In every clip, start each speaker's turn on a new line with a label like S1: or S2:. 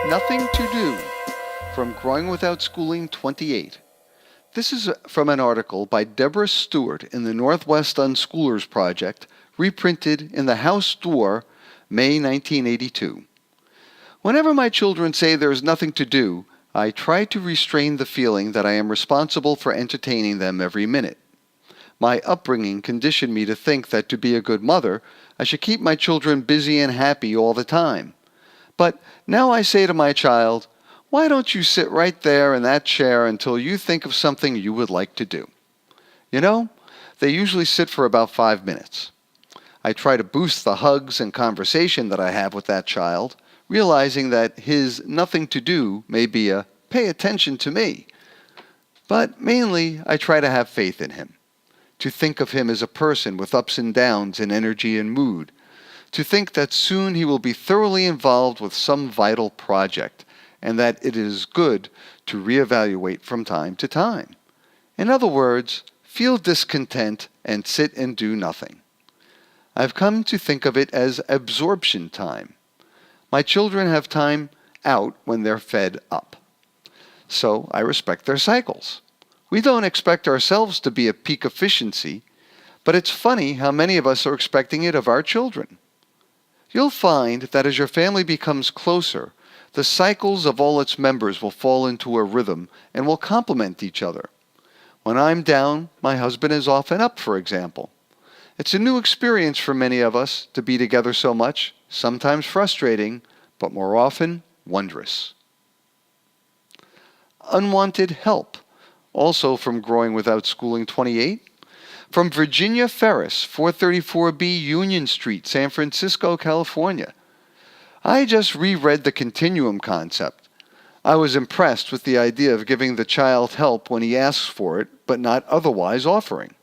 S1: Nothing to do from Growing Without Schooling 28. This is from an article by Debra Stewart in the Northwest Unschoolers Project, reprinted in the House Door, May 1982. Whenever my children say there's nothing to do, I try to restrain the feeling that I am responsible for entertaining them every minute. My upbringing conditioned me to think that to be a good mother, I should keep my children busy and happy all the time. But now I say to my child, why don't you sit right there in that chair until you think of something you would like to do? You know, they usually sit for about 5 minutes. I try to boost the hugs and conversation that I have with that child, realizing that his nothing to do may be a pay attention to me. But mainly, I try to have faith in him, to think of him as a person with ups and downs in energy and mood, to think that soon he will be thoroughly involved with some vital project, and that it is good to reevaluate from time to time. In other words, feel discontent and sit and do nothing. I've come to think of it as absorption time. My children have time out when they're fed up. So I respect their cycles. We don't expect ourselves to be at peak efficiency, but it's funny how many of us are expecting it of our children. You'll find that as your family becomes closer, the cycles of all its members will fall into a rhythm and will complement each other. When I'm down, my husband is often up, for example. It's a new experience for many of us to be together so much, sometimes frustrating, but more often wondrous. Unwanted help, also from Growing Without Schooling 28. From Virginia Ferris, 434B Union Street, San Francisco, California. I just reread the continuum concept. I was impressed with the idea of giving the child help when he asks for it, but not otherwise offering.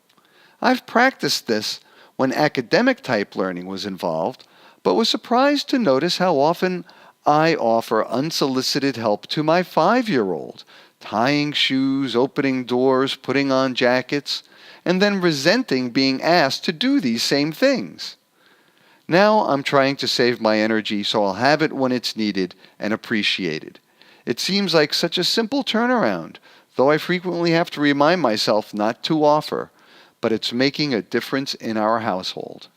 S1: I've practiced this when academic type learning was involved, but was surprised to notice how often I offer unsolicited help to my 5-year-old, tying shoes, opening doors, putting on jackets, and then resenting being asked to do these same things. Now I'm trying to save my energy so I'll have it when it's needed and appreciated. It seems like such a simple turnaround, though I frequently have to remind myself not to offer, but it's making a difference in our household.